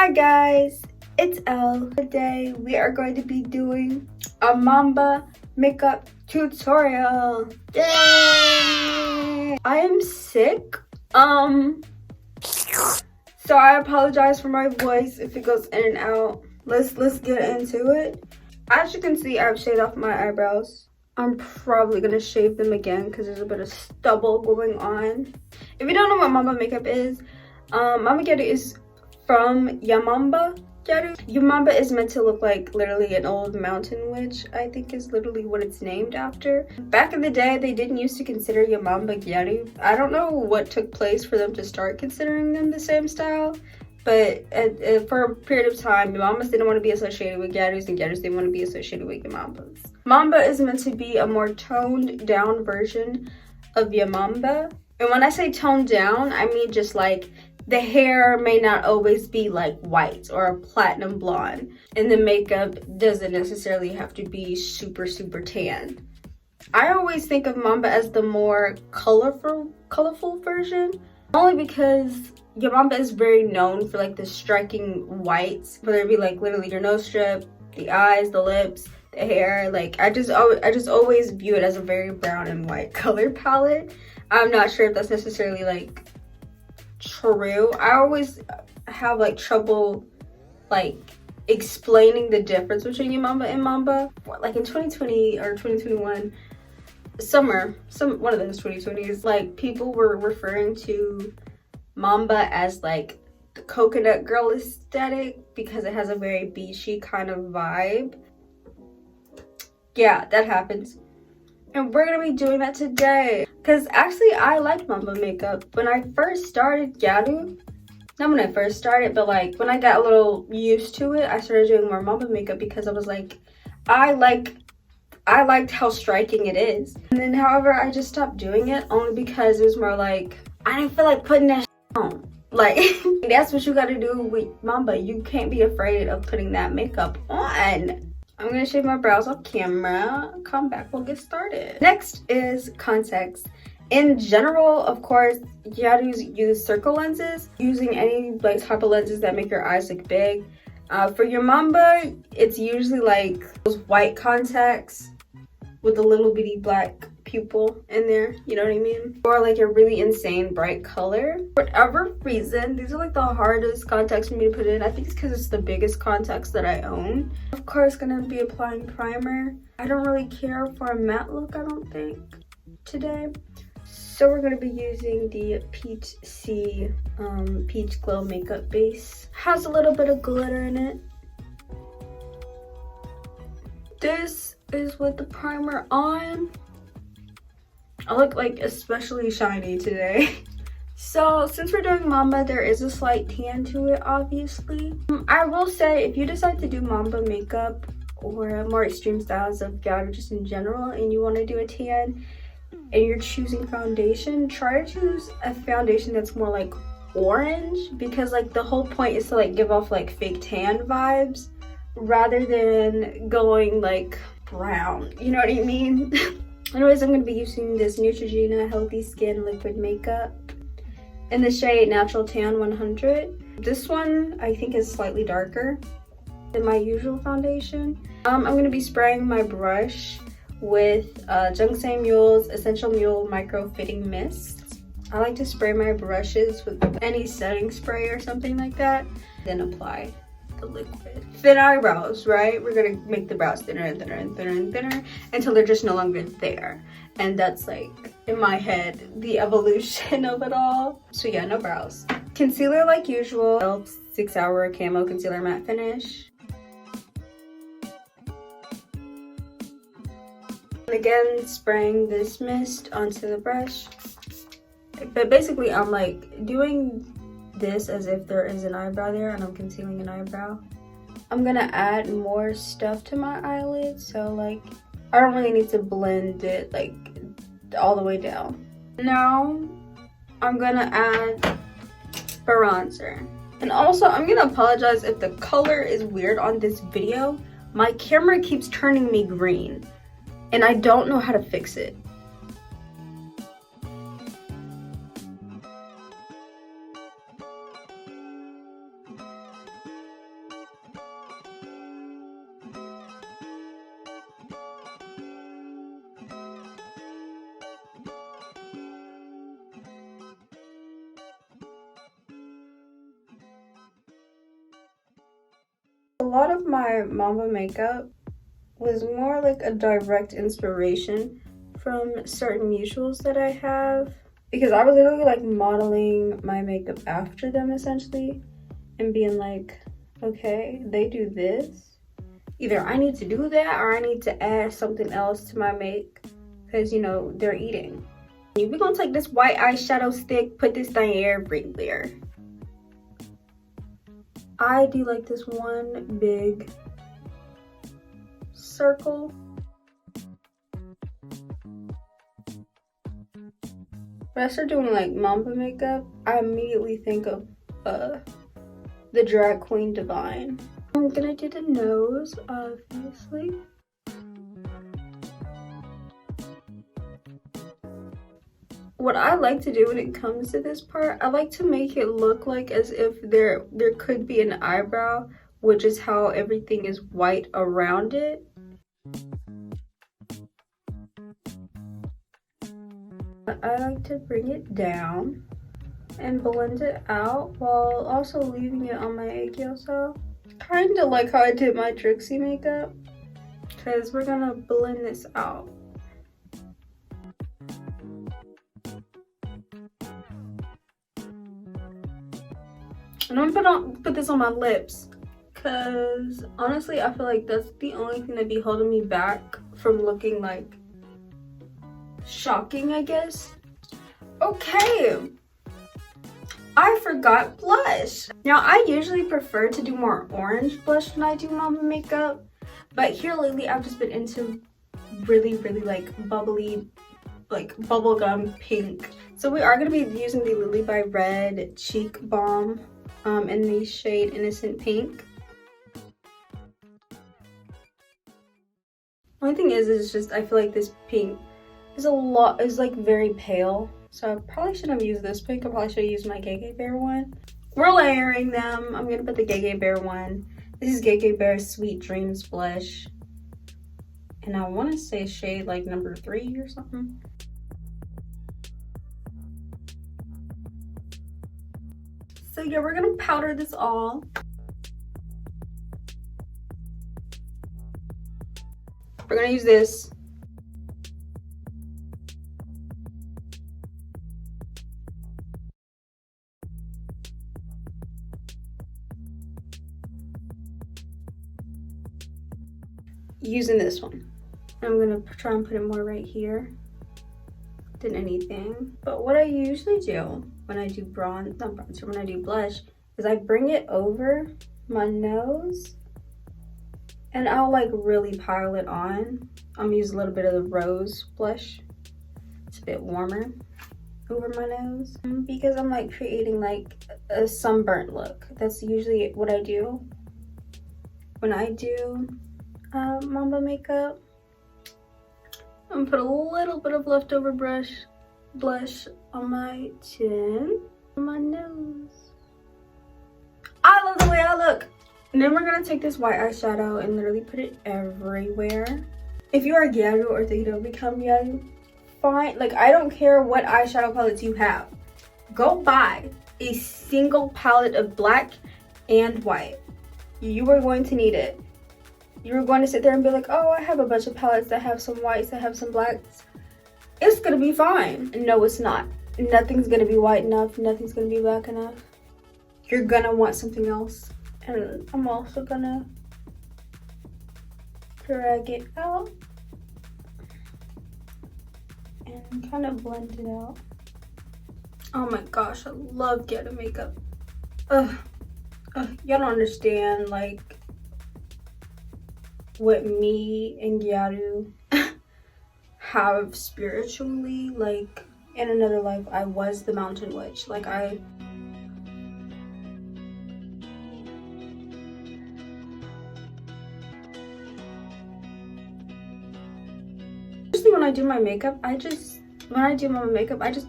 Hi guys, it's Elle. Today we are going to be doing a Manba makeup tutorial. Yay! I am sick. So I apologize for my voice if it goes in and out. Let's get into it. As you can see, I've shaved off my eyebrows. I'm probably gonna shave them again because there's a bit of stubble going on. If you don't know what Manba makeup is, Manba Gyaru is from Manba Gyaru. Manba is meant to look like literally an old mountain witch, I think is literally what it's named after. Back in the day, they didn't used to consider Manba Gyaru. I don't know what took place for them to start considering them the same style, but for a period of time, Manbas didn't want to be associated with Gyarus, and Gyarus didn't want to be associated with Manbas. Manba is meant to be a more toned down version of Manba. And when I say toned down, I mean just like the hair may not always be like white or a platinum blonde, and the makeup doesn't necessarily have to be super tan. I always think of Manba as the more colorful version, only because Manba is very known for like the striking whites, whether it be like literally your nose strip, the eyes, the lips, the hair. Like I just always view it as a very brown and white color palette. I'm not sure if that's necessarily like true. I always have like trouble like explaining the difference between Manba and Manba. Like in 2020 or 2021, one of those 2020s, like people were referring to Manba as like the coconut girl aesthetic because it has a very beachy kind of vibe. Yeah, that happens. And we're gonna be doing that today. Because actually, I liked Manba makeup. When I first started Gyaru, not when I first started, but like when I got a little used to it, I started doing more Manba makeup because I was like, I liked how striking it is. And then however, I just stopped doing it only because it was more like, I didn't feel like putting that on. Like, that's what you gotta do with Manba. You can't be afraid of putting that makeup on. I'm gonna shave my brows off camera. Come back, we'll get started. Next is contacts. In general, of course, you have to use circle lenses. Using any like type of lenses that make your eyes look big. For your Manba, it's usually like those white contacts with a little bitty black pupil in there, you know what I mean? Or like a really insane bright color. For whatever reason, these are like the hardest contacts for me to put in. I think it's because it's the biggest contacts that I own. Of course, gonna be applying primer. I don't really care for a matte look, I don't think, today. So we're gonna be using the Peach C Peach Glow Makeup Base. Has a little bit of glitter in it. This is with the primer on. I look like especially shiny today. So since we're doing Manba, there is a slight tan to it, obviously. I will say, if you decide to do Manba makeup or more extreme styles of Gyaru just in general, and you want to do a tan and you're choosing foundation, try to choose a foundation that's more like orange, because like the whole point is to like give off like fake tan vibes rather than going like brown, you know what I mean? Anyways, I'm going to be using this Neutrogena Healthy Skin Liquid Makeup in the shade Natural Tan 100. This one I think is slightly darker than my usual foundation. I'm going to be spraying my brush with Jungsang Mule's Essential Mule Micro Fitting Mist. I like to spray my brushes with any setting spray or something like that, then apply the liquid. Thin eyebrows, right? We're gonna make the brows thinner and thinner and thinner and thinner until they're just no longer there. And that's like, in my head, the evolution of it all. So yeah, no brows. Concealer like usual. e.l.f. 6 Hour Camo Concealer Matte Finish. And again, spraying this mist onto the brush. But basically, I'm like doing this as if there is an eyebrow there and I'm concealing an eyebrow. I'm gonna add more stuff to my eyelid, so like I don't really need to blend it like all the way down. Now I'm gonna add bronzer. And also I'm gonna apologize if the color is weird on this video. My camera keeps turning me green and I don't know how to fix it. lot of my Manba makeup was more like a direct inspiration from certain mutuals that I have, because I was literally like modeling my makeup after them essentially and being like, okay, they do this, either I need to do that or I need to add something else to my make, because you know they're eating. We're gonna take this white eyeshadow stick, put this thing everywhere. I do like this one big circle. When I start doing like Manba makeup, I immediately think of the drag queen Divine. I'm gonna do the nose, obviously. What I like to do when it comes to this part, I like to make it look like as if there could be an eyebrow, which is how everything is white around it. I like to bring it down and blend it out while also leaving it on my egg cell. Kind of like how I did my Trixie makeup, because we're gonna blend this out. And I'm gonna put this on my lips, because honestly I feel like that's the only thing that'd be holding me back from looking like shocking, I guess. Okay, I forgot blush. Now I usually prefer to do more orange blush when I do Manba makeup, but here lately I've just been into really like bubbly, like bubblegum pink. So we are going to be using the Lily by Red Cheek Balm in the shade Innocent Pink. Only thing is just I feel like this pink is like very pale, so I probably shouldn't have used this pink. I probably should have used my Gay Bear one. We're layering them. I'm gonna put the Gay Bear one. This is Gay Bear's Sweet Dreams blush, and I want to say shade like number 3 or something. So yeah, we're gonna powder this all. We're gonna use this. Using this one. I'm gonna try and put it more right here than anything. But what I usually do when I do when I do blush is I bring it over my nose and I'll like really pile it on. I'm gonna use a little bit of the rose blush. It's a bit warmer over my nose because I'm like creating like a sunburnt look. That's usually what I do when I do Manba makeup. I'm gonna put a little bit of leftover blush on my chin, on my nose. I love the way I look. And then we're gonna take this white eyeshadow and literally put it everywhere. If you are Gyaru or thinking of become Gyaru, fine. Like, I don't care what eyeshadow palettes you have. Go buy a single palette of black and white. You are going to need it. You're going to sit there and be like, oh, I have a bunch of palettes that have some whites, that have some blacks. It's gonna be fine. No, it's not. Nothing's gonna be white enough. Nothing's gonna be black enough. You're gonna want something else. And I'm also gonna drag it out and kind of blend it out. Oh my gosh, I love Gyaru makeup. Y'all don't understand like what me and Gyaru have spiritually. Like, in another life I was the mountain witch. Like, usually when I do my makeup, I just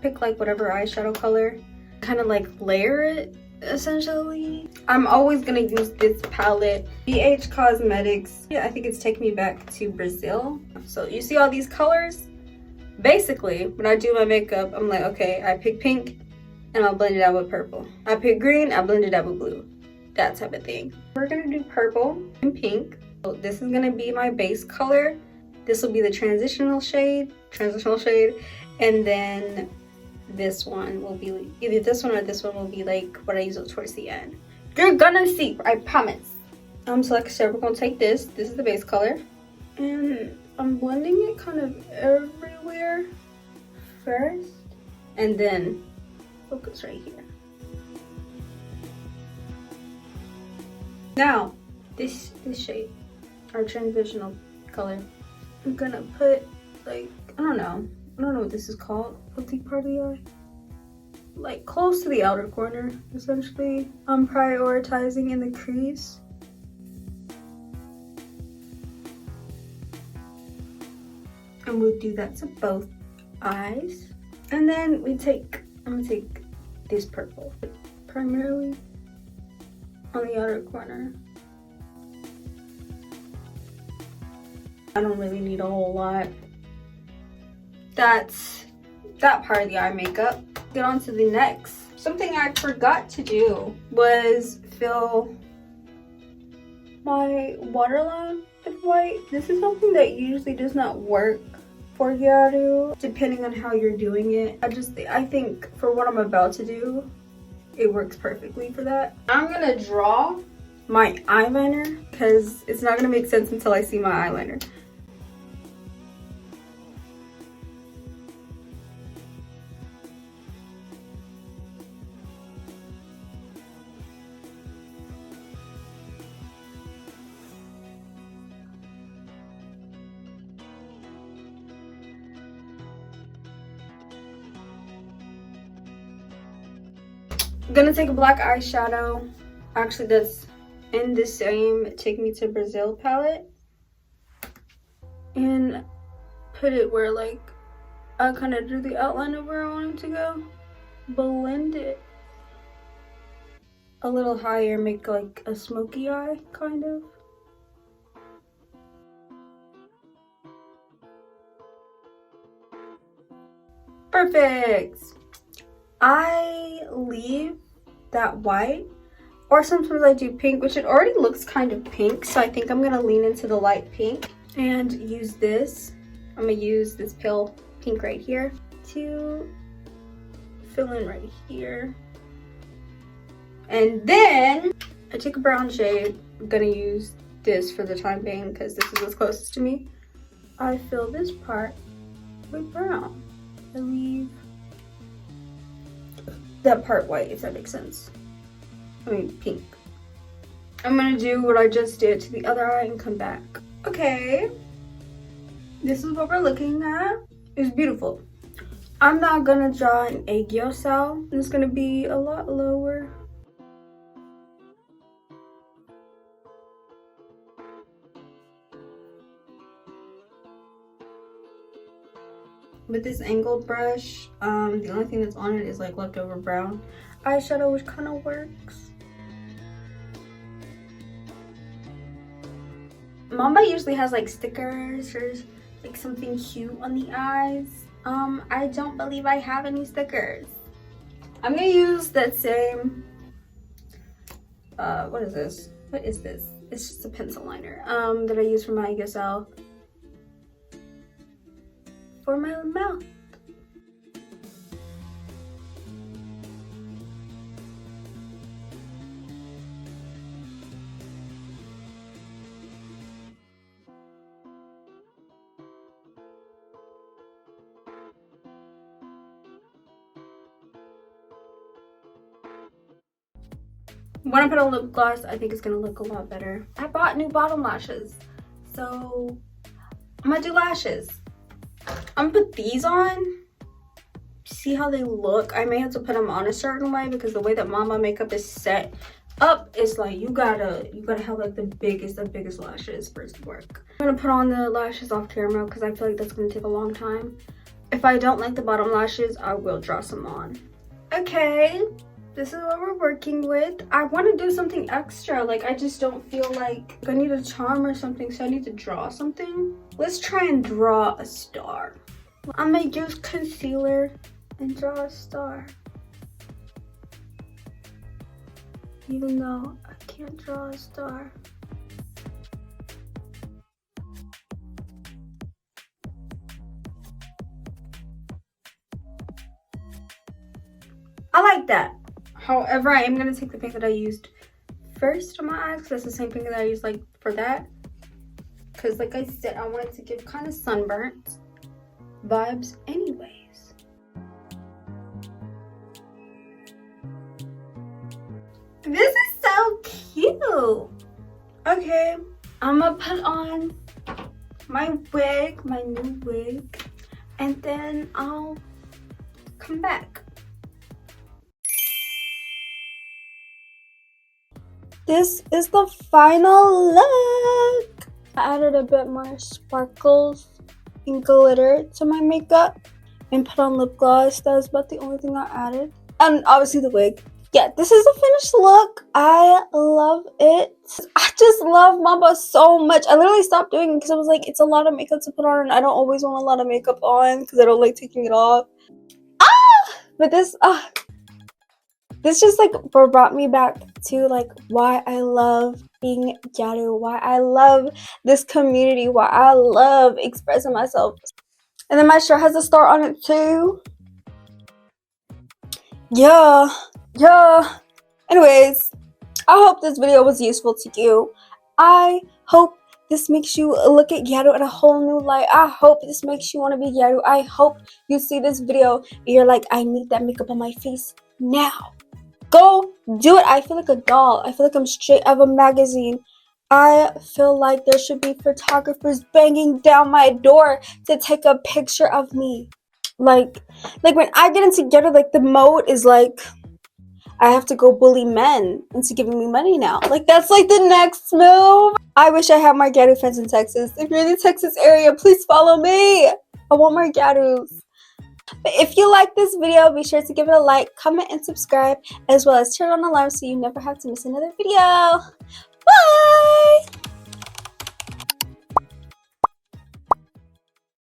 pick like whatever eyeshadow color, kind of like layer it essentially. I'm always gonna use this palette, BH Cosmetics. Yeah, I think it's taking me back to Brazil. So you see all these colors? Basically, when I do my makeup, I'm like, okay, I pick pink and I'll blend it out with purple. I pick green, I blend it out with blue. that type of thing. We're gonna do purple and pink. So this is gonna be my base color. This will be the transitional shade, and then this one will be either this one or this one will be like what I use towards the end. You're gonna see, I promise. So like I said, we're gonna take this. This is the base color, and I'm blending it kind of everywhere first, and then focus right here. Now, this shade, our transitional color, I'm gonna put like, I don't know what this is called. What the part of the eye? Like close to the outer corner, essentially. I'm prioritizing in the crease. And we'll do that to both eyes. And then I'm gonna take this purple, primarily on the outer corner. I don't really need a whole lot. That's that part of the eye makeup. Get on to the next. Something I forgot to do was fill my waterline with white. This is something that usually does not work for Gyaru, depending on how you're doing it. I think for what I'm about to do, it works perfectly for that. I'm gonna draw my eyeliner because it's not gonna make sense until I see my eyeliner. I'm gonna take a black eyeshadow, actually that's in the same Take Me to Brazil palette, and put it where like I kind of drew the outline of where I want it to go. Blend it a little higher, make like a smoky eye kind of. Perfect. I leave that white, or sometimes I do pink, which it already looks kind of pink, so I think I'm gonna lean into the light pink and use this. I'm gonna use this pale pink right here to fill in right here. And then I take a brown shade. I'm gonna use this for the time being because this is what's closest to me. I fill this part with brown. I leave that part white, if that makes sense. I mean pink. I'm gonna do what I just did to the other eye and come back. Okay, this is what we're looking at. It's beautiful. I'm not gonna draw an egg yolk. It's gonna be a lot lower. With this angled brush, the only thing that's on it is like leftover brown eyeshadow, which kind of works. Manba usually has like stickers or like something cute on the eyes. I don't believe I have any stickers. I'm gonna use that same, what is this? What is this? It's just a pencil liner that I use for my YSL for my mouth. When I put on lip gloss, I think it's gonna look a lot better. I bought new bottom lashes, so I'm gonna do lashes. I'm gonna put these on, see how they look. I may have to put them on a certain way because the way that Manba makeup is set up is like you gotta have like the biggest lashes for it to work. I'm gonna put on the lashes off camera because I feel like that's gonna take a long time. If I don't like the bottom lashes, I will draw some on. Okay, this is what we're working with. I want to do something extra. Like I just don't feel like I need a charm or something, so I need to draw something. Let's try and draw a star. I'm gonna use concealer and draw a star. Even though I Can't draw a star. I like that. However, I am going to take the pink that I used first on my eyes, because that's the same pink that I used like for that. Because like I said, I wanted to give kind of sunburnt vibes anyways. This is so cute. Okay, I'm gonna put on my wig, my new wig, and then I'll come back. This is the final look. I added a bit more sparkles and glitter to my makeup and put on lip gloss. That was about the only thing I added. And obviously the wig. Yeah, this is the finished look. I love it. I just love Manba so much. I literally stopped doing it because I was like, it's a lot of makeup to put on and I don't always want a lot of makeup on because I don't like taking it off. But this just like brought me back to like why I love being Gyaru, why I love this community, why I love expressing myself. And then my shirt has a star on it too. Yeah. Anyways, I hope this video was useful to you. I hope this makes you look at Gyaru in a whole new light. I hope this makes you want to be Gyaru. I hope you see this video and you're like, I need that makeup on my face now. Go do it. I feel like a doll. I feel like I'm straight out of a magazine. I feel like there should be photographers banging down my door to take a picture of me. Like when I get into Gyaru, like the mode is like, I have to go bully men into giving me money now. Like that's like the next move. I wish I had more Gyaru friends in Texas. If you're in the Texas area, please follow me. I want more Gyarus. But if you like this video, be sure to give it a like, comment, and subscribe, as well as turn on alarms so you never have to miss another video. Bye!